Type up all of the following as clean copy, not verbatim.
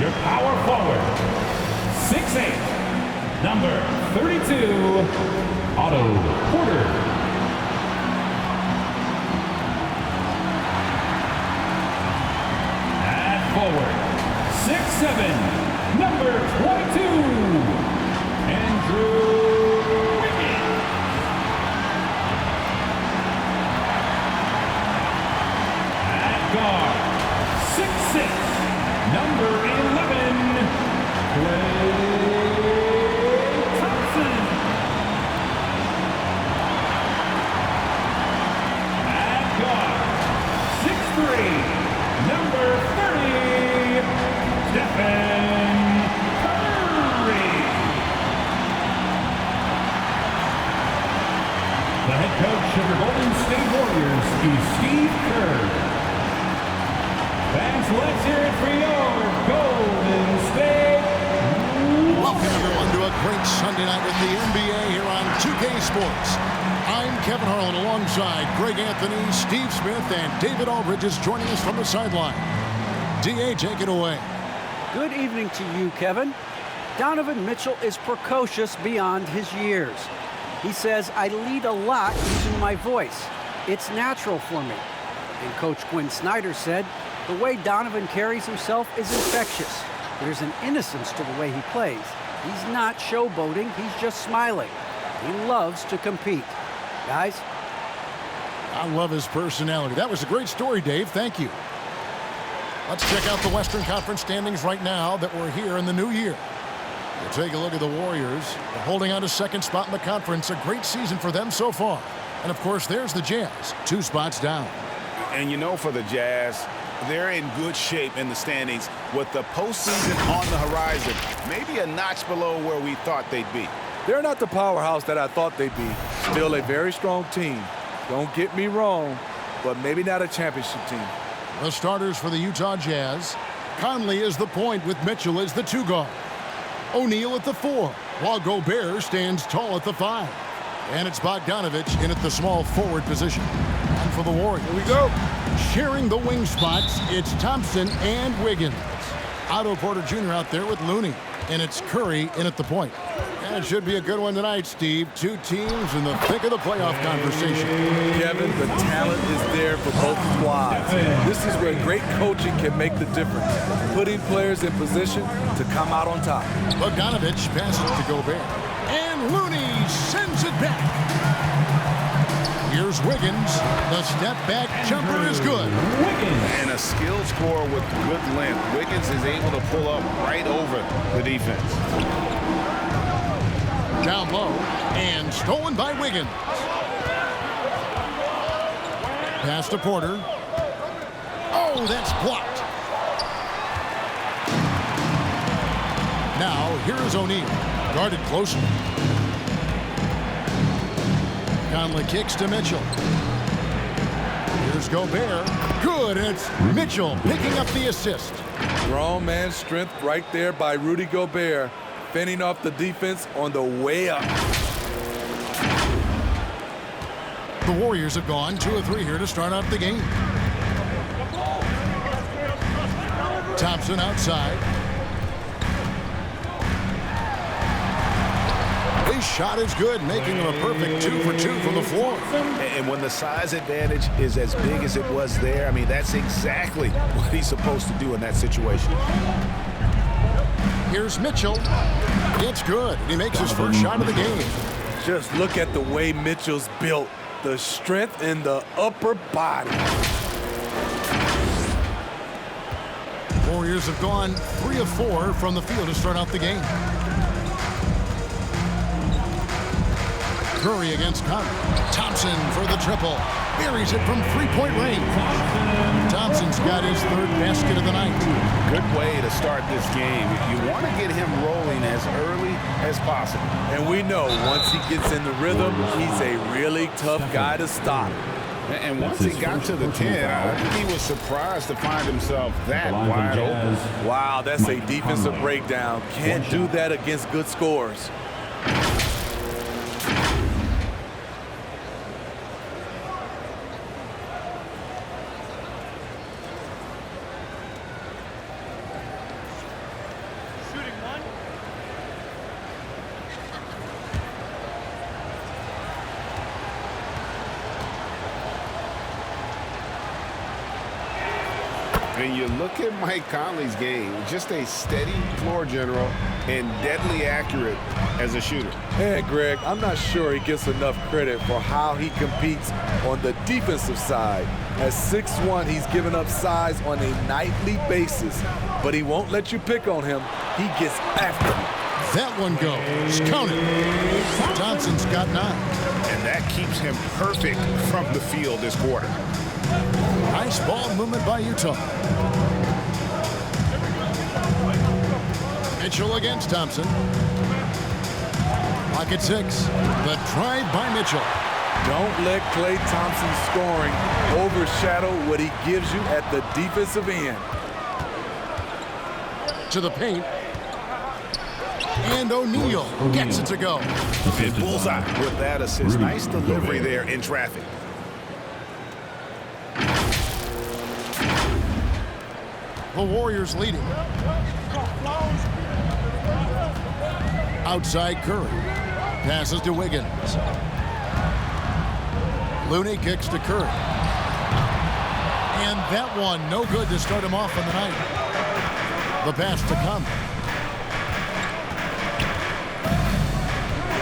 your power forward, 6'8", number 32, Otto Porter. At forward, 6'7", number 22, Andrew Wiggins. At guard, 6'6", number 11, Klay Thompson. At guard, 6'3", number 30, Stephen Curry. The head coach of the Golden State Warriors is Steve Kerr. Fans, let's hear it for your Golden State. Welcome everyone to a great Sunday night with the NBA here on 2K Sports. I'm Kevin Harlan alongside Greg Anthony, Steve Smith, and David Aldridge is joining us from the sideline. DA, take it away. Good evening to you, Kevin. Donovan Mitchell is precocious beyond his years. He says, I lead a lot using my voice. It's natural for me. And Coach Quinn Snyder said, the way Donovan carries himself is infectious. There's an innocence to the way he plays. He's not showboating, he's just smiling. He loves to compete. Guys? I love his personality. That was a great story, Dave. Thank you. Let's check out the Western Conference standings right now that we're here in the new year. We'll take a look at the Warriors. They're holding on to second spot in the conference. A great season for them so far. And, of course, there's the Jazz, 2 spots down. And you know, for the Jazz, they're in good shape in the standings with the postseason on the horizon. Maybe a notch below where we thought they'd be. They're not the powerhouse that I thought they'd be. Still a very strong team. Don't get me wrong, but maybe not a championship team. The starters for the Utah Jazz. Conley is the point with Mitchell as the 2 guard. O'Neal at the 4, while Gobert stands tall at the 5. And it's Bogdanovich in at the small forward position. And for the Warriors, Here we go. sharing the wing spots, it's Thompson and Wiggins. Otto Porter Jr. out there with Looney. And it's Curry in at the point. And it should be a good one tonight, Steve. 2 teams in the thick of the playoff conversation. Kevin, the talent is there for both squads. This is where great coaching can make the difference, putting players in position to come out on top. Bogdanovich passes to Gobert. And Looney sends it back. Here's Wiggins. The step-back jumper is good. And a skilled scorer with good length. Wiggins is able to pull up right over the defense. Down low, and stolen by Wiggins. Pass to Porter. Oh, that's blocked. Now, here is O'Neal, guarded closely. Conley kicks to Mitchell. Here's Gobert. Good, and it's Mitchell picking up the assist. Grown man strength right there by Rudy Gobert, fending off the defense on the way up. The Warriors have gone 2 of 3 here to start out the game. Thompson outside. His shot is good, making him a perfect 2 for 2 from the floor. And when the size advantage is as big as it was there, I mean, that's exactly what he's supposed to do in that situation. Here's Mitchell. It's good. He makes his first shot of the game. Just look at the way Mitchell's built. The strength in the upper body. Warriors have gone 3 of 4 from the field to start out the game. Curry against Conley. Thompson for the triple. Buries it from 3-point range. Thompson's got his 3rd basket of the night. Good way to start this game. You want to get him rolling as early as possible. And we know once he gets in the rhythm, he's a really tough guy to stop. And once he got to the 10, I think he was surprised to find himself that wide open. Wow, that's a defensive breakdown. Can't do that against good scores. When you look at Mike Conley's game, just a steady floor general and deadly accurate as a shooter. And Greg, I'm not sure he gets enough credit for how he competes on the defensive side. At 6'1", he's given up size on a nightly basis, but he won't let you pick on him. He gets after him. That one goes. Count it. Thompson's got 9. And that keeps him perfect from the field this quarter. Nice ball movement by Utah. Mitchell against Thompson. Lock at 6. The drive by Mitchell. Don't let Klay Thompson's scoring overshadow what he gives you at the defensive end. To the paint. And O'Neal gets it to go. Bullseye with that assist. Nice delivery there in traffic. The Warriors leading. Outside Curry. Passes to Wiggins. Looney kicks to Curry. And that one no good to start him off on the night. The pass to Conley.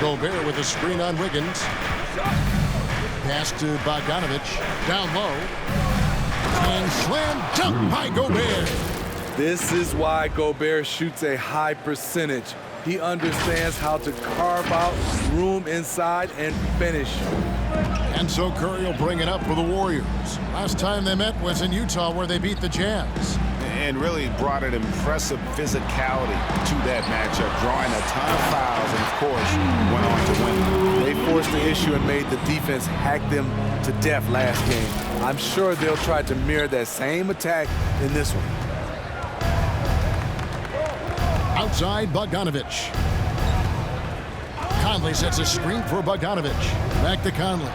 Gobert with a screen on Wiggins. Pass to Bogdanovich. Down low. And slam dunk by Gobert. This is why Gobert shoots a high percentage. He understands how to carve out room inside and finish. And so Curry will bring it up for the Warriors. Last time they met was in Utah where they beat the Jazz. And really brought an impressive physicality to that matchup, drawing a ton of fouls and, of course, went on to win. They forced the issue and made the defense hack them to death last game. I'm sure they'll try to mirror that same attack in this one. Outside Bogdanovich. Conley sets a screen for Bogdanovich. Back to Conley.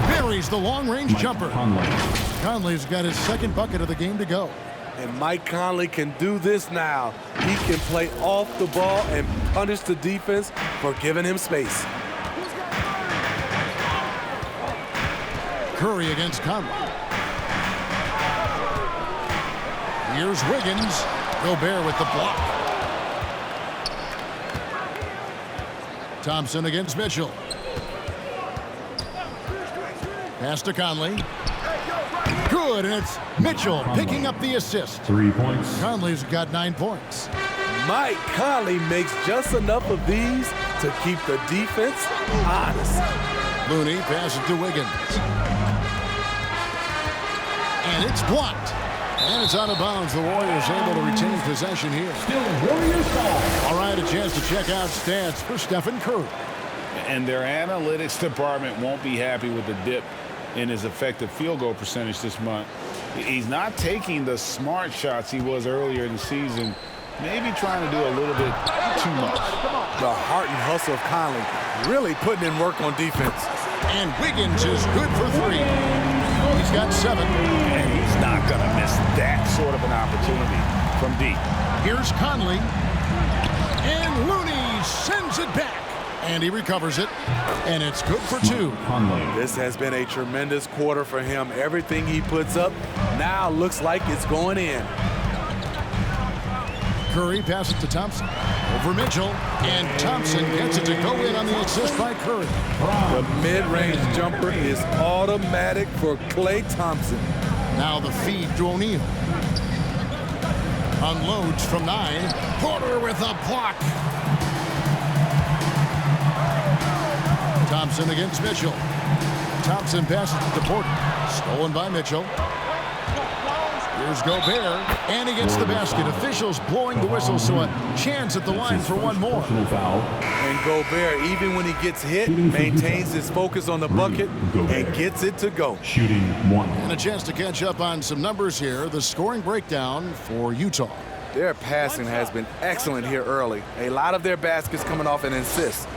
Buries the long-range jumper. Conley's got his second bucket of the game to go. And Mike Conley can do this now. He can play off the ball and punish the defense for giving him space. Curry against Conley. Here's Wiggins. Gobert with the block. Thompson against Mitchell. Pass to Conley. Good, and it's Mitchell picking up the assist. 3 points. Conley's got 9 points. Mike Conley makes just enough of these to keep the defense honest. Looney passes to Wiggins. And it's blocked. And it's out of bounds. The Warriors able to retain possession here. Still Warriors ball. All right, a chance to check out stats for Stephen Curry. And their analytics department won't be happy with the dip in his effective field goal percentage this month. He's not taking the smart shots he was earlier in the season. Maybe trying to do a little bit too much. The heart and hustle of Conley really putting in work on defense. And Wiggins is good for 3. He's got 7. And he's not going to miss that sort of an opportunity from deep. Here's Conley. And Looney sends it back. And he recovers it. And it's good for 2. This has been a tremendous quarter for him. Everything he puts up now looks like it's going in. Curry passes to Thompson. Over Mitchell. And Thompson gets it to go in on the assist by Curry. The mid-range jumper is automatic for Klay Thompson. Now the feed to O'Neal. Unloads from 9. Porter with a block. Thompson against Mitchell. Thompson passes it to Porter. Stolen by Mitchell. Here's Gobert, and he gets the basket. Officials blowing the whistle, so a chance at the line for one more. And Gobert, even when he gets hit, maintains his focus on the bucket and gets it to go. Shooting 1. And a chance to catch up on some numbers here. The scoring breakdown for Utah. Their passing has been excellent here early. A lot of their baskets coming off an assist.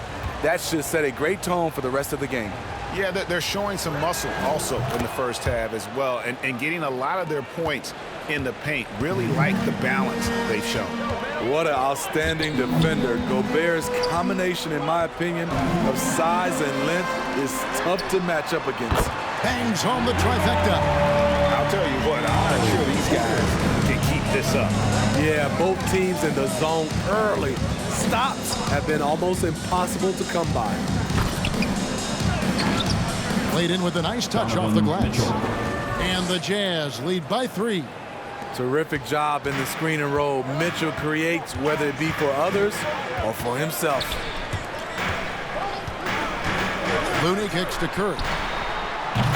That should set a great tone for the rest of the game. Yeah, they're showing some muscle also in the first half as well, and getting a lot of their points in the paint. Really like the balance they've shown. What an outstanding defender. Gobert's combination, in my opinion, of size and length is tough to match up against. Bangs home the trifecta. I'll tell you what, I'm not sure these these guys can keep this up. Yeah, both teams in the zone early. Stops have been almost impossible to come by. Played in with a nice touch off the glass. And the Jazz lead by 3. Terrific job in the screen and roll. Mitchell creates, whether it be for others or for himself. Looney kicks to Curry.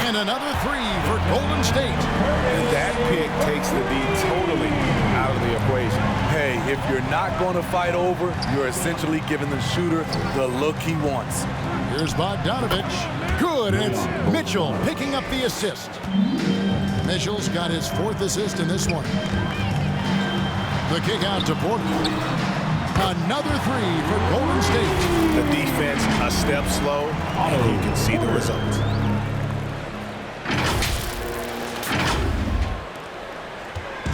And another 3 for Golden State. And that pick takes the D totally out of the equation. Hey, if you're not going to fight over, you're essentially giving the shooter the look he wants. Here's Bogdanovich. Good, and it's Mitchell picking up the assist. Mitchell's got his 4th assist in this one. The kick out to Porter. Another 3 for Golden State. The defense a step slow, and you can see the result.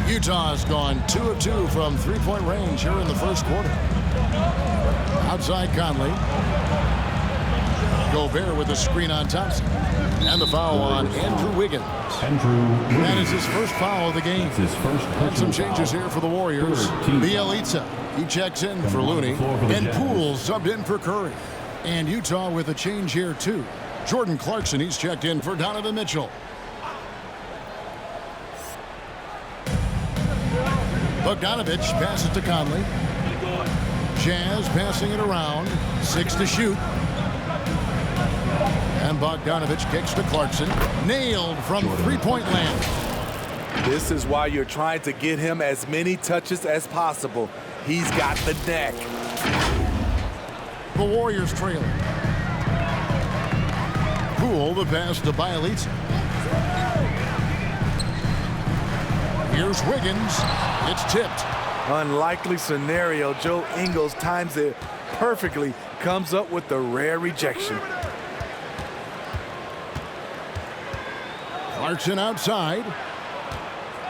Utah's gone 2 of 2 from 3-point range here in the first quarter. Outside Conley. Gobert with a screen on Thompson. And the foul on Andrew Wiggins. That is his first foul of the game. And some changes here for the Warriors. Bielitsa, he checks in for Looney. And Poole subbed in for Curry. And Utah with a change here too. Jordan Clarkson, he's checked in for Donovan Mitchell. Bogdanovich passes to Conley. Jazz passing it around. 6 to shoot. And Bogdanovich kicks to Clarkson. Nailed from 3-point land. This is why you're trying to get him as many touches as possible. He's got the knack. The Warriors trailing. Poole the pass to Bielitsa. Here's Wiggins. It's tipped. Unlikely scenario. Joe Ingles times it perfectly. Comes up with the rare rejection. Clarkson outside.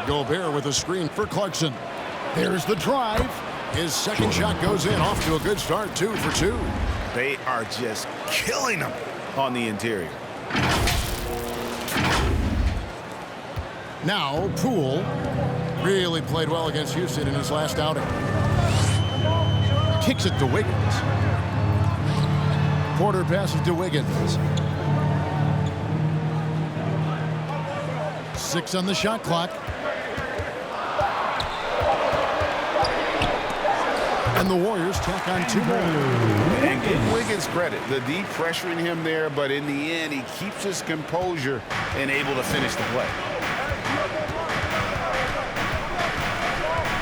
Gobert with a screen for Clarkson. There's the drive. His second shot goes in. Off to a good start. 2 for 2. They are just killing them on the interior. Now Poole really played well against Houston in his last outing. Kicks it to Wiggins. Porter passes to Wiggins. 6 on the shot clock. And the Warriors tack on 2 more. And give Wiggins credit. The D pressuring him there, but in the end, he keeps his composure and able to finish the play.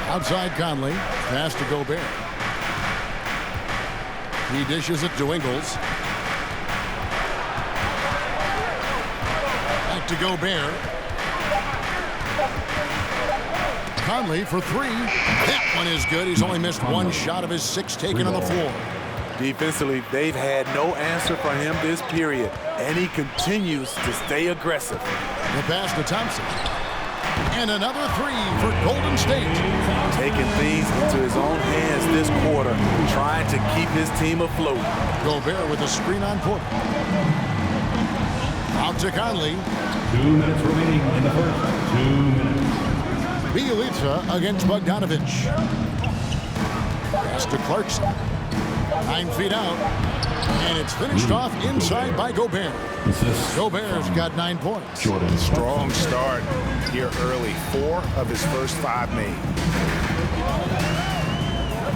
Outside Conley. Pass to Gobert. He dishes it to Ingles. Back to Gobert. Conley for 3. That one is good. He's only missed 1 shot of his 6 taken on the floor. Defensively, they've had no answer for him this period, and he continues to stay aggressive. The pass to Thompson. And another 3 for Golden State. Taking things into his own hands this quarter, trying to keep his team afloat. Gobert with a screen on Porter. Out to Conley. 2 minutes remaining in the first. 2 minutes. Bielitsa against Bogdanovich. Pass to Clarkson. 9 feet out. And it's finished off inside by Gobert. Gobert's got 9 points. Strong start here early. 4 of his first 5 made.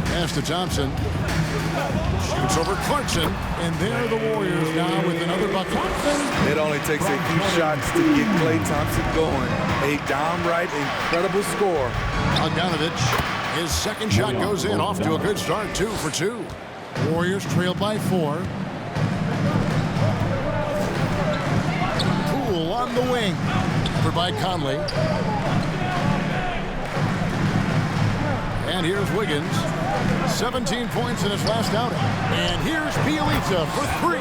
Pass to Thompson. Shoots over Clarkson. And there are the Warriors now with another bucket. It only takes a few shots to get Klay Thompson going. A downright incredible score. Bogdanovich, his second shot goes in. Off to a good start. 2 for 2. Warriors trail by 4. Poole on the wing. Covered by Conley. And here's Wiggins. 17 points in his last outing. And here's Bielitsa for 3.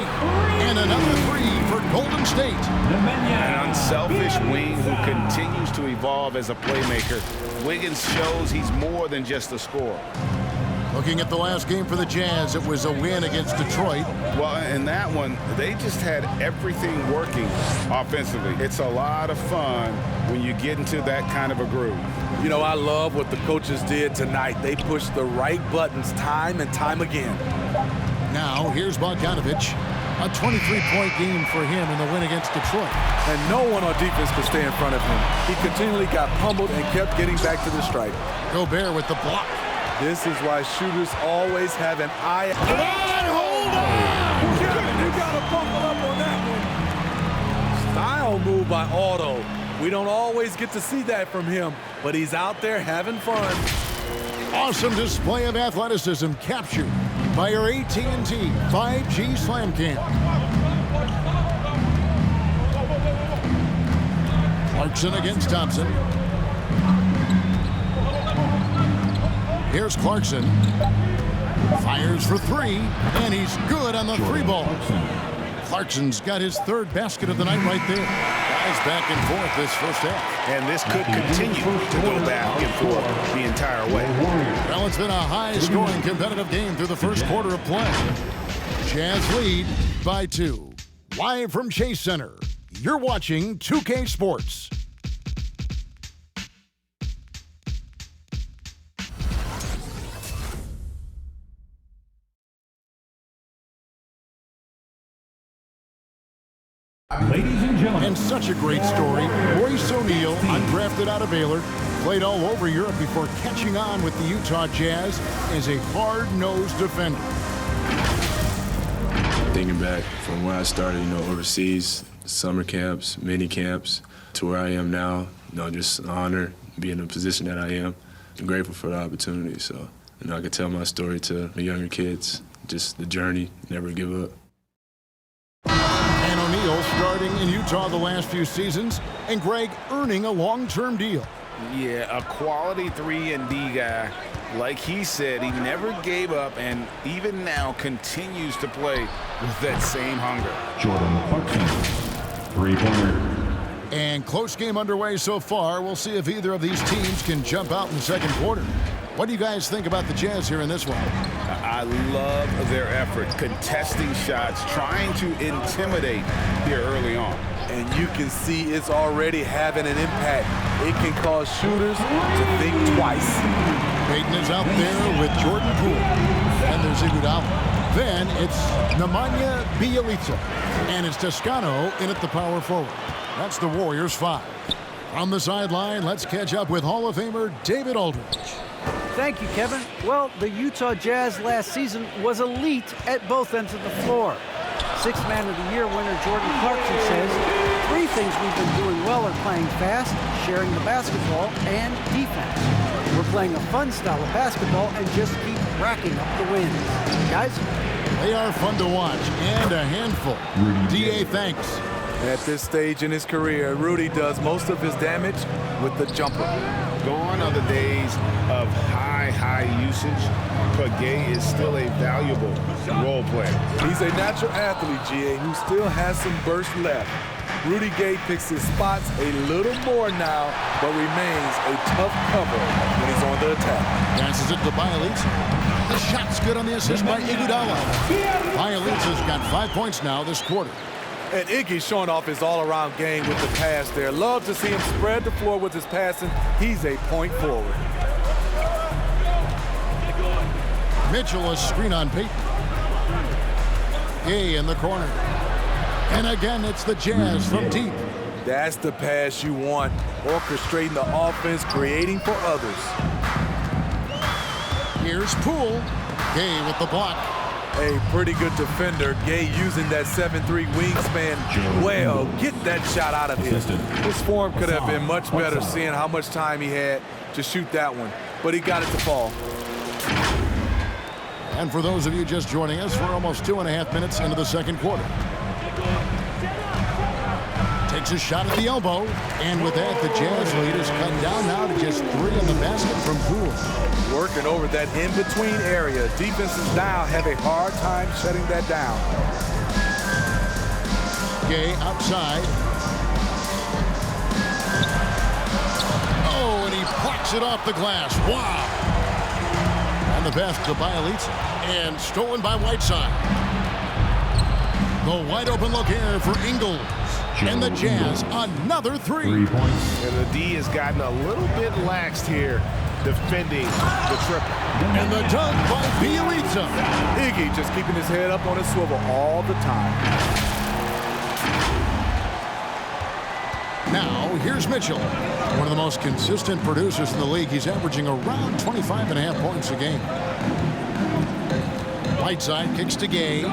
And another 3 for Golden State. An unselfish wing who continues to evolve as a playmaker. Wiggins shows he's more than just a scorer. Looking at the last game for the Jazz, it was a win against Detroit. Well, in that one, they just had everything working offensively. It's a lot of fun when you get into that kind of a groove. You know, I love what the coaches did tonight. They pushed the right buttons time and time again. Now, here's Bogdanovich. A 23-point game for him in the win against Detroit. And no one on defense could stay in front of him. He continually got pummeled and kept getting back to the stripe. Gobert with the block. This is why shooters always have an eye. Hold on! You got to buckle up on that one. Style move by Otto. We don't always get to see that from him, but he's out there having fun. Awesome display of athleticism captured by your AT&T 5G Slam Cam. Clarkson against Thompson. Here's Clarkson. Fires for three, and he's good on the three ball. Clarkson's got his third basket of the night right there. Guys back and forth this first half. And this could continue to go back and forth the entire way. Well, it's been a high-scoring competitive game through the first quarter of play. Jazz lead by 2. Live from Chase Center, you're watching 2K Sports. Ladies and gentlemen. And such a great story. Royce O'Neal, undrafted out of Baylor, played all over Europe before catching on with the Utah Jazz as a hard-nosed defender. Thinking back from where I started, overseas, summer camps, mini camps, to where I am now, just an honor being in the position that I am. I'm grateful for the opportunity, so I can tell my story to the younger kids, just the journey, never give up. And O'Neal starting in Utah the last few seasons, and Greg earning a long-term deal. Yeah, a quality 3-and-D guy. Like he said, he never gave up and even now continues to play with that same hunger. Jordan Clarkson, three-pointer. And close game underway so far. We'll see if either of these teams can jump out in the second quarter. What do you guys think about the Jazz here in this one? I love their effort, contesting shots, trying to intimidate here early on. And you can see it's already having an impact. It can cause shooters to think twice. Payton is out there with Jordan Poole. And there's Iguodala. Then it's Nemanja Bjelica. And it's Toscano in at the power forward. That's the Warriors 5. On the sideline, let's catch up with Hall of Famer David Aldridge. Thank you, Kevin. Well, the Utah Jazz last season was elite at both ends of the floor. Sixth Man of the Year winner Jordan Clarkson says, 3 things we've been doing well are playing fast, sharing the basketball, and defense. We're playing a fun style of basketball and just keep racking up the wins. Guys? They are fun to watch and a handful. D.A., thanks. At this stage in his career, Rudy does most of his damage with the jumper. Gone are the days of high usage, but Gay is still a valuable role player. He's a natural athlete, G.A., who still has some burst left. Rudy Gay picks his spots a little more now, but remains a tough cover when he's on the attack. Passes it to Bjelica. The shot's good on the assist by Iguodala. Bjelica's got 5 points now this quarter. And Iggy's showing off his all-around game with the pass there. Love to see him spread the floor with his passing. He's a point forward. Mitchell a screen on Payton. Gay in the corner. And again, it's the Jazz from deep. That's the pass you want. Orchestrating the offense, creating for others. Here's Poole. Gay with the block. A pretty good defender. Gay using that 7'3" wingspan well. Get that shot out of here. His form could have been much better seeing how much time he had to shoot that one. But he got it to fall. And for those of you just joining us, we're almost 2.5 minutes into the second quarter. Takes a shot at the elbow. And with that, the Jazz lead is cut down now to just 3 in the basket from Poole. Working over that in-between area. Defenses now have a hard time shutting that down. Gay outside. Oh, and he plucks it off the glass. Wow. And the pass to Bielitsa. And stolen by Whiteside. The wide open look here for Ingles. And the Jazz, another 3. 3 points. And the D has gotten a little bit laxed here defending the triple. And the dunk by Bielitsa. Iggy just keeping his head up on his swivel all the time. Now, here's Mitchell. One of the most consistent producers in the league. He's averaging around 25.5 points a game. Whiteside kicks to Gay.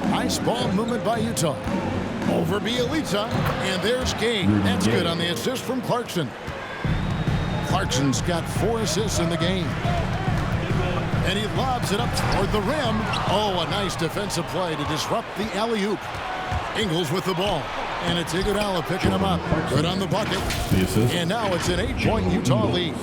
Nice ball movement by Utah. Over Bielitsa, and there's Gay. That's good on the assist from Clarkson. Clarkson's got 4 assists in the game. And he lobs it up toward the rim. Oh, a nice defensive play to disrupt the alley-oop. Ingles with the ball. And it's Iguodala picking him up. Good on the bucket. And now it's an 8-point Utah lead.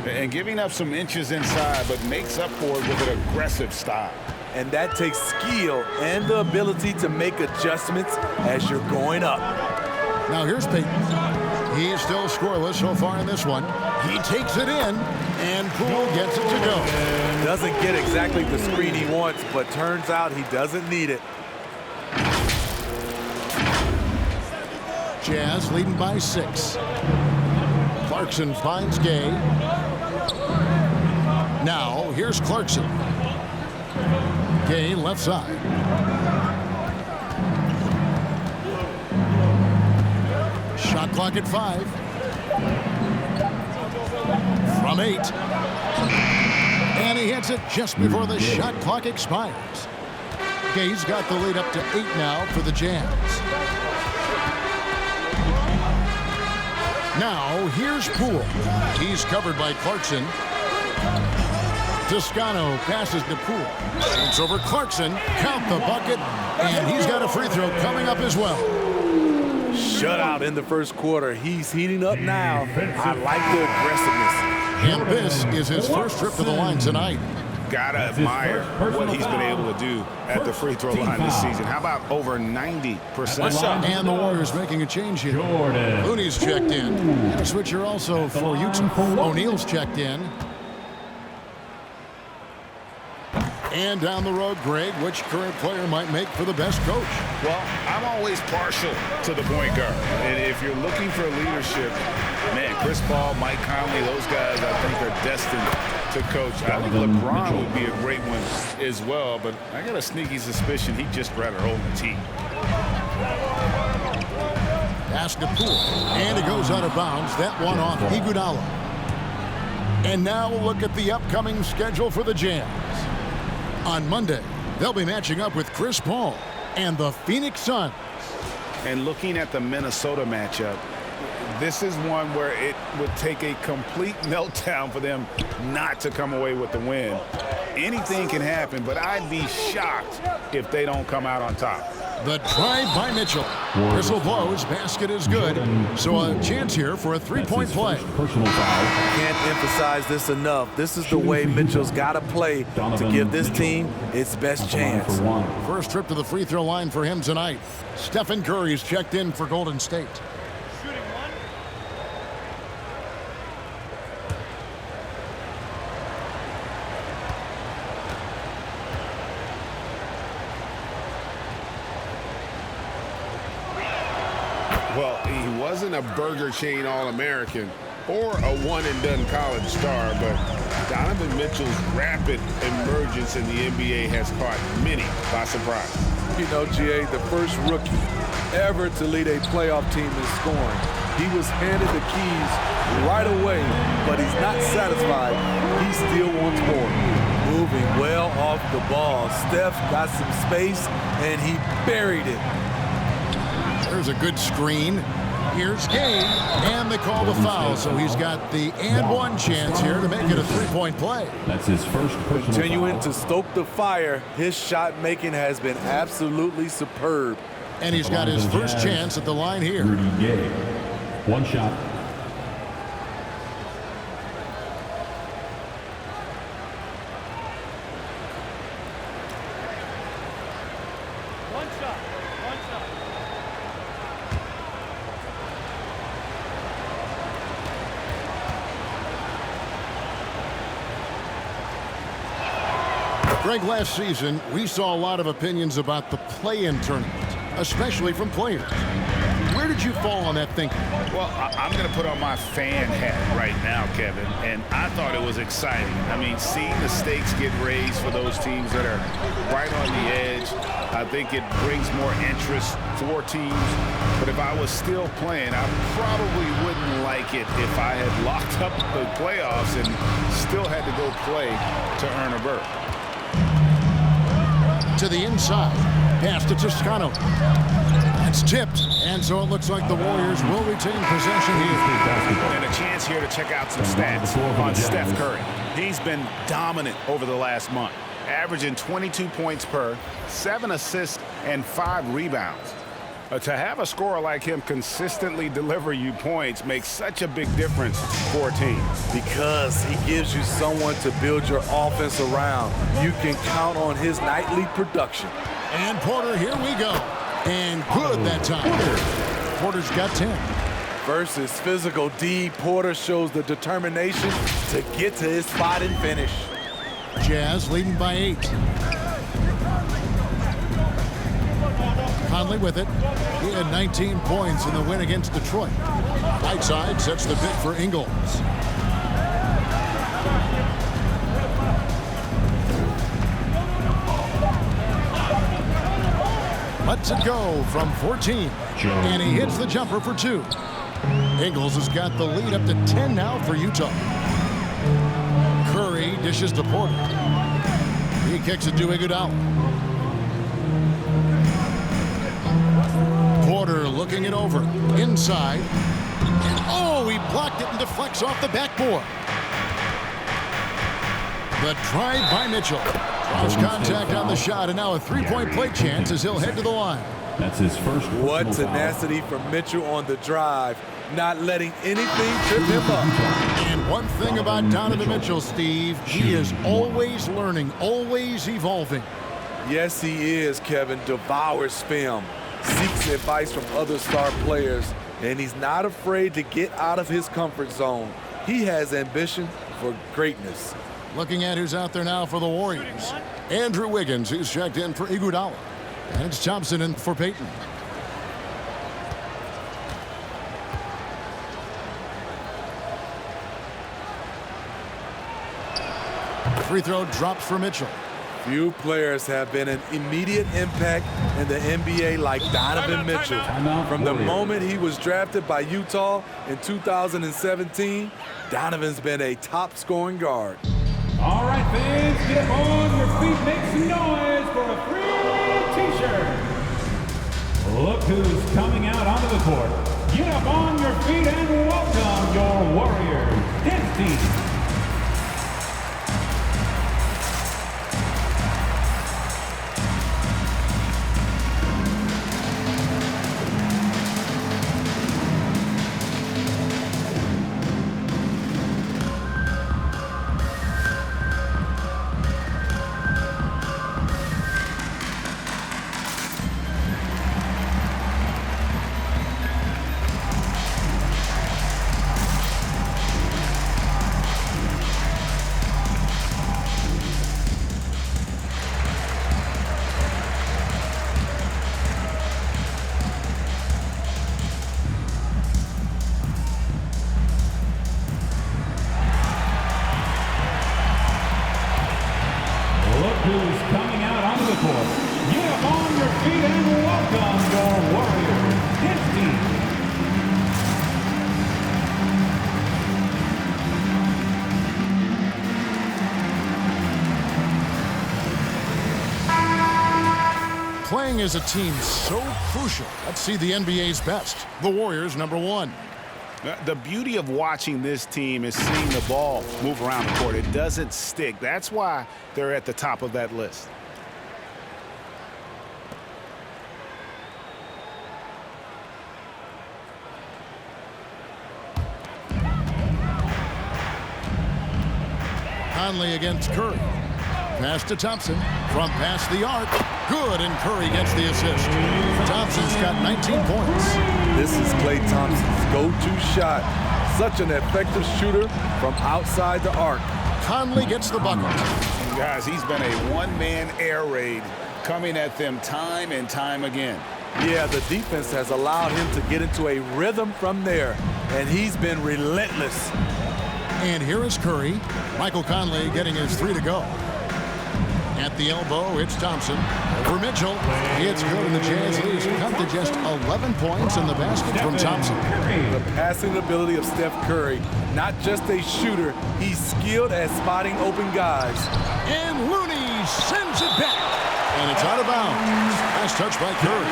And giving up some inches inside, but makes up for it with an aggressive style. And that takes skill and the ability to make adjustments as you're going up. Now here's Payton. He's still scoreless so far in this one. He takes it in, and Poole gets it to go. Doesn't get exactly the screen he wants, but turns out he doesn't need it. Jazz leading by 6. Clarkson finds Gay. Now here's Clarkson. Gay left side. Shot clock at 5. From 8. And he hits it just before the shot clock expires. Gay's got the lead up to 8 now for the Jazz. Now here's Poole. He's covered by Clarkson. Toscano passes to Poole. It's over Clarkson. Count the bucket. And he's got a free throw coming up as well. Shutout in the first quarter. He's heating up now. I like the aggressiveness. And this is his first trip to the line tonight. Gotta admire what he's been able to do at the free throw line this season. How about over 90%? And the Warriors making a change here. Looney's checked in. And a switcher also for Utah. O'Neal's checked in. And down the road, Greg, which current player might make for the best coach? Well, I'm always partial to the point guard. And if you're looking for leadership, man, Chris Paul, Mike Conley, those guys I think are destined to coach. I think LeBron would be a great one as well, but I got a sneaky suspicion he'd just rather hold the team. Pass to Poole. And it goes out of bounds. That one off Iguodala. And now we'll look at the upcoming schedule for the Jazz. On Monday, they'll be matching up with Chris Paul and the Phoenix Suns. And looking at the Minnesota matchup, this is one where it would take a complete meltdown for them not to come away with the win. Anything can happen, but I'd be shocked if they don't come out on top. The drive by Mitchell. Whistle blows. Basket is good. So a chance here for a three-point play. Personal foul. Can't emphasize this enough. This is the way Mitchell's got to play to give this team its best chance. First trip to the free throw line for him tonight. Stephen Curry's checked in for Golden State. Well, he wasn't a Burger Chain All-American or a one-and-done college star, but Donovan Mitchell's rapid emergence in the NBA has caught many by surprise. You know, GA, the first rookie ever to lead a playoff team in scoring. He was handed the keys right away, but he's not satisfied. He still wants more. Moving well off the ball. Steph got some space, and he buried it. There's a good screen. Here's Gay, and they call the foul, so he's got the and one chance here to make it a three-point play. That's his first personal Continuing foul. to stoke the fire, his shot making has been absolutely superb. And he's got his first chance at the line here. Rudy Gay. One shot. Greg, last season, we saw a lot of opinions about the play-in tournament, especially from players. Where did you fall on that thinking? Well, I'm going to put on my fan hat right now, Kevin, and I thought it was exciting. I mean, seeing the stakes get raised for those teams that are right on the edge, I think it brings more interest for teams. But if I was still playing, I probably wouldn't like it if I had locked up the playoffs and still had to go play to earn a berth. To the inside, pass to Toscano. It's tipped, and so it looks like the Warriors will retain possession here. And a chance here to check out some stats on Steph Curry. He's been dominant over the last month, averaging 22 points per, 7 assists, and 5 rebounds. To have a scorer like him consistently deliver you points makes such a big difference for a team. Because he gives you someone to build your offense around. You can count on his nightly production. And Porter, here we go. And good that time. Porter's got 10. Versus physical D, Porter shows the determination to get to his spot and finish. Jazz leading by 8. Conley with it. He had 19 points in the win against Detroit. Right side sets the pick for Ingles. Lets it go from 14. And he hits the jumper for 2. Ingles has got the lead up to 10 now for Utah. Curry dishes to Porter. He kicks it to Iguodala. Porter looking it over. Inside. And oh, he blocked it and deflects off the backboard. The drive by Mitchell. Cross contact on the shot, and now a three-point play chance as he'll head to the line. That's his first. What tenacity from Mitchell on the drive, not letting anything trip him up. And one thing about Donovan Mitchell, Steve, he is always learning, always evolving. Yes, he is, Kevin. Devours film, seeks advice from other star players, and he's not afraid to get out of his comfort zone. He has ambition for greatness. Looking at who's out there now for the Warriors. Andrew Wiggins, who's checked in for Iguodala. And it's Thompson in for Payton. Free throw drops for Mitchell. Few players have been an immediate impact in the NBA like Donovan Mitchell. From the moment he was drafted by Utah in 2017, Donovan's been a top-scoring guard. All right, fans, get up on your feet, make some noise for a free T-shirt. Look who's coming out onto the court. Get up on your feet and welcome your Warriors dance team. Who's coming out onto the court. Get up on your feet and welcome your Warriors dance team. Playing as a team so crucial. Let's see the NBA's best. The Warriors, number 1. The beauty of watching this team is seeing the ball move around the court. It doesn't stick. That's why they're at the top of that list. Conley against Curry. Pass to Thompson. From past the arc. Good, and Curry gets the assist. Thompson's got 19 points. This is Klay Thompson's go-to shot. Such an effective shooter from outside the arc. Conley gets the bucket. Guys, he's been a one-man air raid coming at them time and time again. Yeah, the defense has allowed him to get into a rhythm from there, and he's been relentless. And here is Curry. Michael Conley getting his 3 to go. At the elbow, it's Thompson. For Mitchell, it's good, and the Jazz lead cut to just 11 points in the basket from Thompson. The passing ability of Steph Curry, not just a shooter, he's skilled at spotting open guys. And Looney sends it back. And it's out of bounds. Last touch by Curry.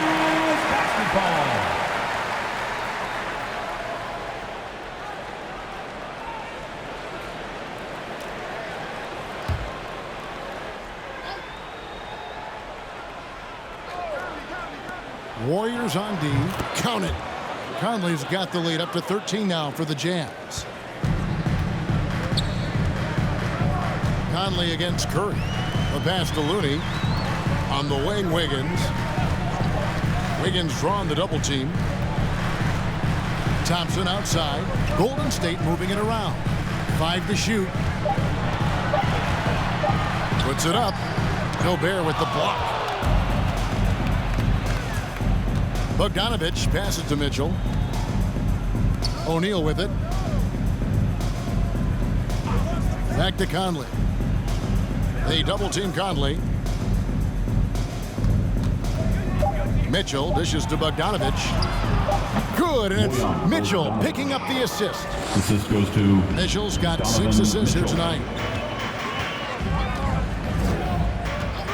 Basketball. Warriors on D. Count it. Conley's got the lead up to 13 now for the Jazz. Conley against Curry. The pass to Looney. On the wing, Wiggins. Wiggins drawing the double team. Thompson outside. Golden State moving it around. 5 to shoot. Puts it up. Gobert with the block. Bogdanovich passes to Mitchell. O'Neal with it. Back to Conley. They double-team Conley. Mitchell dishes to Bogdanovich. Good, and it's Mitchell picking up the assist. Assist goes to Mitchell's got 6 assists here tonight.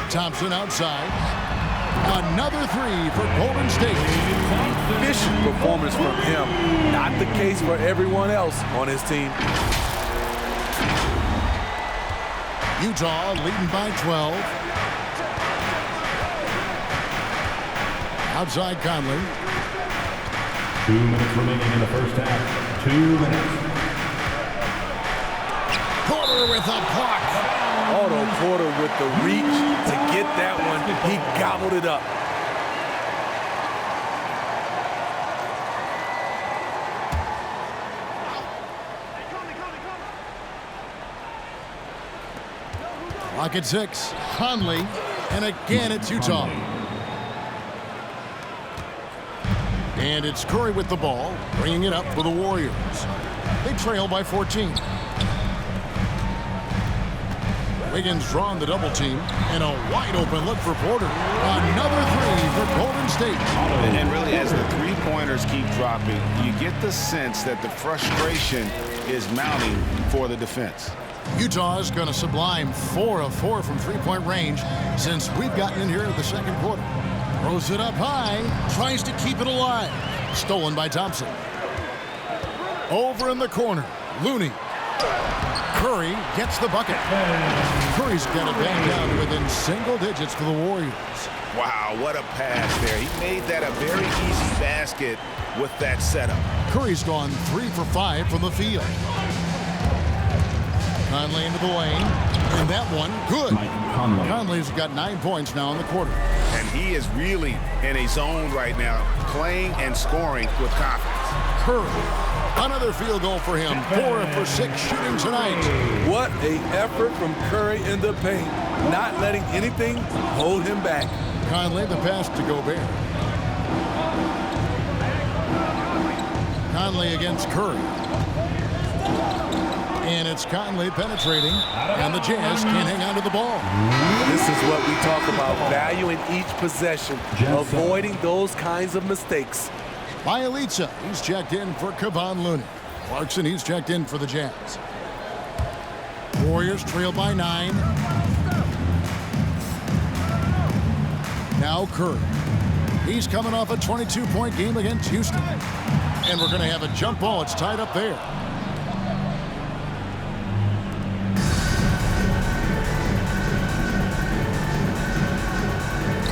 Thompson outside. Another 3 for Golden State. Efficient performance from him. Not the case for everyone else on his team. Utah leading by 12. Outside Conley. 2 minutes remaining in the first half. 2 minutes. Porter with a block. Otto Porter with the reach to get that one. He gobbled it up. Clock at 6. Conley. And again, it's Utah. And it's Curry with the ball, bringing it up for the Warriors. They trail by 14. Wiggins drawing the double team, and a wide open look for Porter. Another 3 for Golden State. And really, as the three-pointers keep dropping, you get the sense that the frustration is mounting for the defense. Utah is going to sublime 4 of 4 from three-point range since we've gotten in here in the second quarter. Throws it up high, tries to keep it alive. Stolen by Thompson. Over in the corner, Looney. Curry gets the bucket. Curry's got it back down within single digits for the Warriors. Wow, what a pass there. He made that a very easy basket with that setup. Curry's gone 3 for 5 from the field. Conley into the lane, and that one, good. Conley's got 9 points now in the quarter. And he is really in a zone right now, playing and scoring with confidence. Curry, another field goal for him. 4 for 6 shooting tonight. What an effort from Curry in the paint, not letting anything hold him back. Conley, the pass to Gobert. Conley against Curry. And it's Conley penetrating, and the Jazz can't hang on to the ball. This is what we talk about, valuing each possession, avoiding those kinds of mistakes. Bielitsa, he's checked in for Kevon Looney. Clarkson, he's checked in for the Jazz. Warriors trail by 9. Now Curry. He's coming off a 22-point game against Houston. And we're going to have a jump ball. It's tied up there.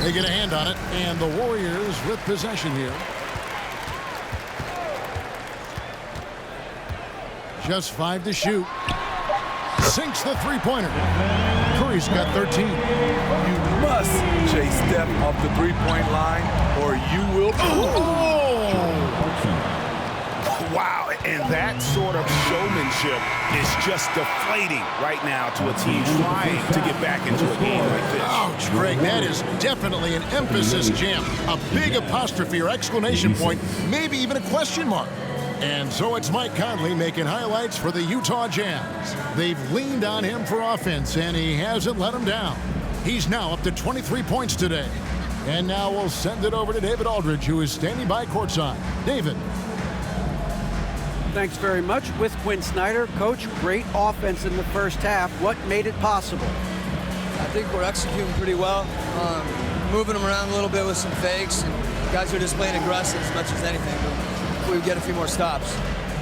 They get a hand on it, and the Warriors with possession here. Just 5 to shoot. Sinks the three-pointer. Curry's got 13. You must chase Steph off the three-point line, or you will. Oh! Wow, and that sort of showmanship is just deflating right now to a team trying to get back into a game like this. Ouch, Greg, that is definitely an emphasis jam. A big apostrophe or exclamation point, maybe even a question mark. And so it's Mike Conley making highlights for the Utah Jazz. They've leaned on him for offense, and he hasn't let them down. He's now up to 23 points today. And now we'll send it over to David Aldridge, who is standing by courtside. David. Thanks very much. With Quinn Snyder, Coach, great offense in the first half. What made it possible? I think we're executing pretty well. Moving them around a little bit with some fakes. And guys are just playing aggressive as much as anything. But we get a few more stops.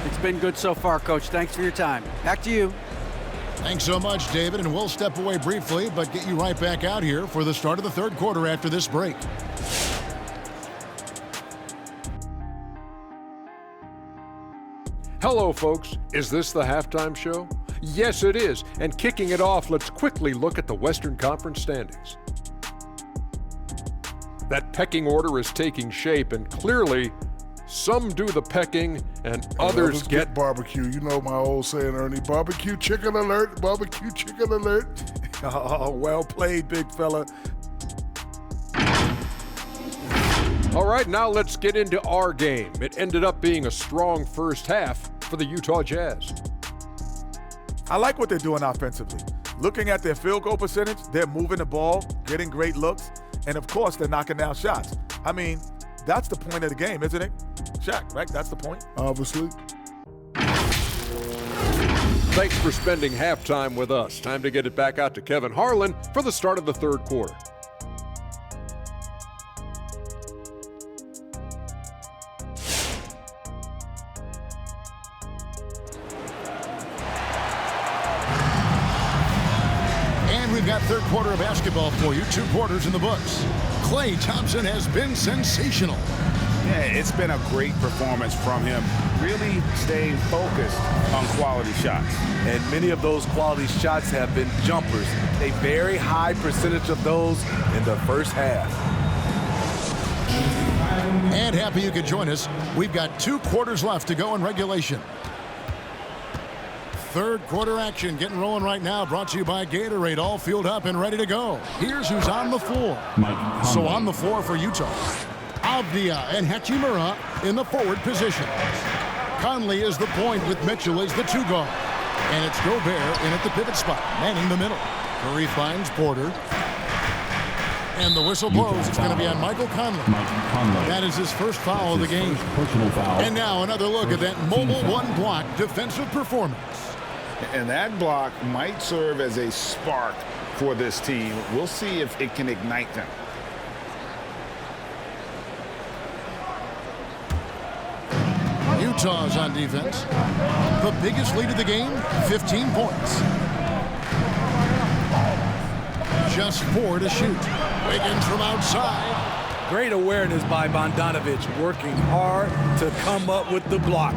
It's been good so far, Coach. Thanks for your time. Back to you. Thanks so much, David, and we'll step away briefly, but get you right back out here for the start of the third quarter after this break. Hello, folks. Is this the halftime show? Yes, it is. And kicking it off, let's quickly look at the Western Conference standings. That pecking order is taking shape, and clearly, some do the pecking and others get barbecue. You know my old saying, Ernie, barbecue chicken alert, barbecue chicken alert. Oh, well played, big fella. All right, now let's get into our game. It ended up being a strong first half for the Utah Jazz. I like what they're doing offensively. Looking at their field goal percentage, they're moving the ball, getting great looks, and of course, they're knocking down shots. I mean, that's the point of the game, isn't it? Shaq, right? That's the point. Obviously. Thanks for spending halftime with us. Time to get it back out to Kevin Harlan for the start of the third quarter. And we've got third quarter of basketball for you. 2 quarters in the books. Klay Thompson has been sensational. Yeah, it's been a great performance from him, really staying focused on quality shots. And many of those quality shots have been jumpers. A very high percentage of those in the first half. And happy you could join us. We've got 2 quarters left to go in regulation. Third quarter action getting rolling right now, brought to you by Gatorade, all fueled up and ready to go. Here's who's on the floor. So on the floor for Utah, Avdia and Hachimura in the forward position. Conley is the point with Mitchell as the 2 guard. And it's Gobert in at the pivot spot, manning the middle. Curry finds Porter. And the whistle blows. It's going to be on Michael Conley. That is his first foul of the game. And now another look at that mobile 1-block defensive performance. And that block might serve as a spark for this team. We'll see if it can ignite them. Utah's on defense. The biggest lead of the game, 15 points. Just 4 to shoot. Wiggins from outside. Great awareness by Bogdanovich, working hard to come up with the block.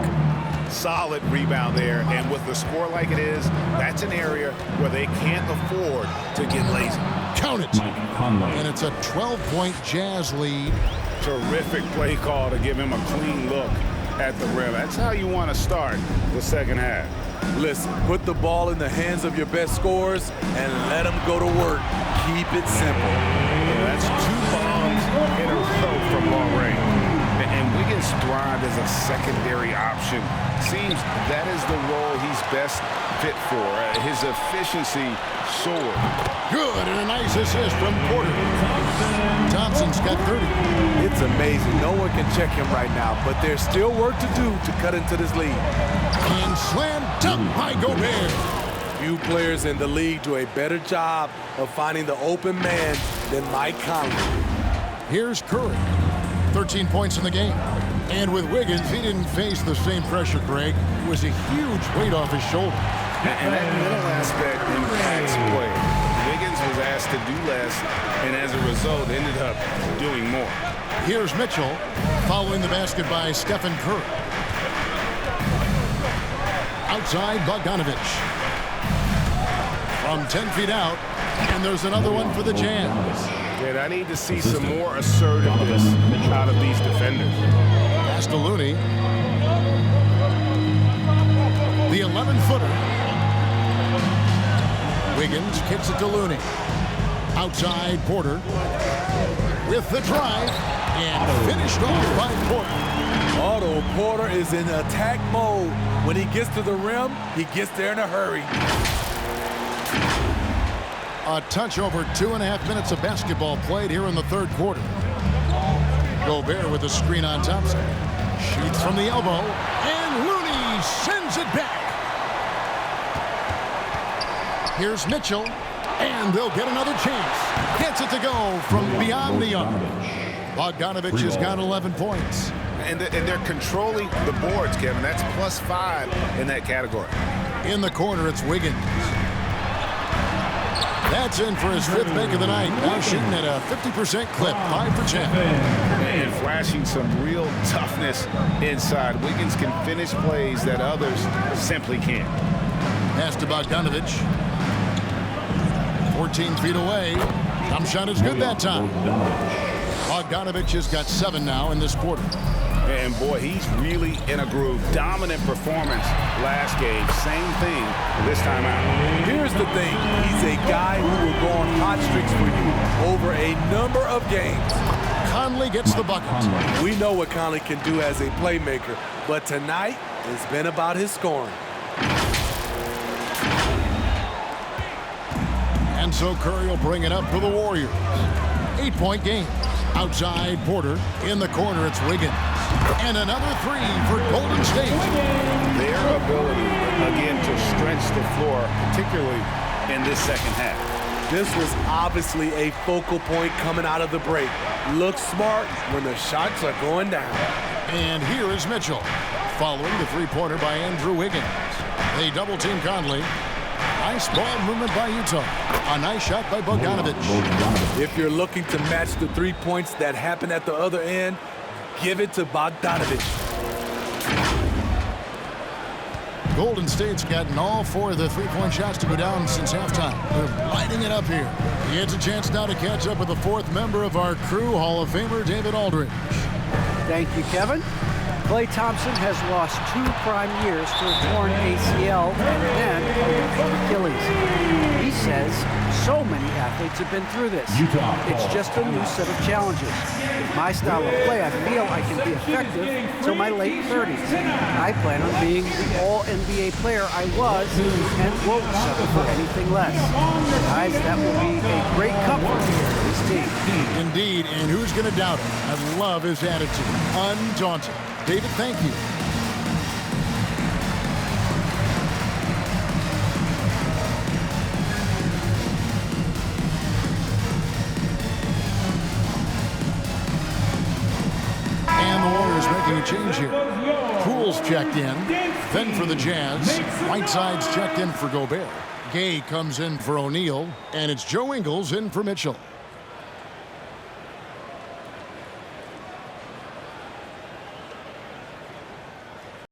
Solid rebound there, and with the score like it is, that's an area where they can't afford to get lazy. Count it. And it's a 12-point Jazz lead. Terrific play call to give him a clean look at the rim. That's how you want to start the second half. Listen, put the ball in the hands of your best scorers and let them go to work. Keep it simple. Yeah, that's 2 bombs in a row from long range. And Wiggins thrived as a secondary option. Seems that is the role he's best fit for. His efficiency soared. Good, and a nice assist from Porter. Thompson's got 30. It's amazing. No one can check him right now, but there's still work to do to cut into this lead. And slam dunk by Gobert. Few players in the league do a better job of finding the open man than Mike Conley. Here's Curry. 13 points in the game. And with Wiggins, he didn't face the same pressure, Greg. It was a huge weight off his shoulder. And that middle aspect impacts play. Wiggins was asked to do less, and as a result, ended up doing more. Here's Mitchell following the basket by Stephen Curry. Outside, Bogdanovich. From 10 feet out, and there's another one for the Jazz. And I need to see some more assertiveness out of these defenders. Pass to Looney. The 11-footer. Wiggins kicks it to Looney. Outside Porter with the drive and finished off by Porter. Otto Porter is in attack mode. When he gets to the rim, he gets there in a hurry. A touch over 2.5 minutes of basketball played here in the third quarter. Gobert with the screen on Thompson. Shoots from the elbow, and Looney sends it back. Here's Mitchell, and they'll get another chance. Gets it to go from beyond the arc. Bogdanovich has got 11 points. And they're controlling the boards, Kevin. That's +5 in that category. In the corner, it's Wiggins. That's in for his 5th make of the night. Now shooting at a 50% clip, 5 for 10. And flashing some real toughness inside. Wiggins can finish plays that others simply can't. Pass to Bogdanovich. 14 feet away. Jump shot is good that time. Bogdanovich has got 7 now in this quarter. And boy, he's really in a groove. Dominant performance last game. Same thing this time out. Here's the thing. He's a guy who will go on hot streaks for you over a number of games. Conley gets the bucket. We know what Conley can do as a playmaker, but tonight it's been about his scoring. And so Curry will bring it up for the Warriors. 8-point game. Outside Porter. In the corner, it's Wiggins. And another 3 for Golden State. Their ability, again, to stretch the floor, particularly in this second half. This was obviously a focal point coming out of the break. Looks smart when the shots are going down. And here is Mitchell, following the three-pointer by Andrew Wiggins. They double-team Conley. Nice ball movement by Utah. A nice shot by Bogdanovich. If you're looking to match the 3 points that happened at the other end, give it to Bogdanovich. Golden State's gotten all 4 of the three-point shots to go down since halftime. They're lighting it up here. He gets a chance now to catch up with the 4th member of our crew, Hall of Famer David Aldridge. Thank you, Kevin. Klay Thompson has lost 2 prime years to a torn ACL and then an Achilles. He says so many athletes have been through this. It's just a new set of challenges. With my style of play, I feel I can be effective till my late 30s. I plan on being the all-NBA player I was and won't settle for anything less. Guys, that will be a great comfort for this team. Indeed, and who's going to doubt it? I love his attitude. Undaunted. David, thank you. And the Warriors making a change here. Poole's checked in. Then for the Jazz, Whiteside's checked in for Gobert. Gay comes in for O'Neal, and it's Joe Ingles in for Mitchell.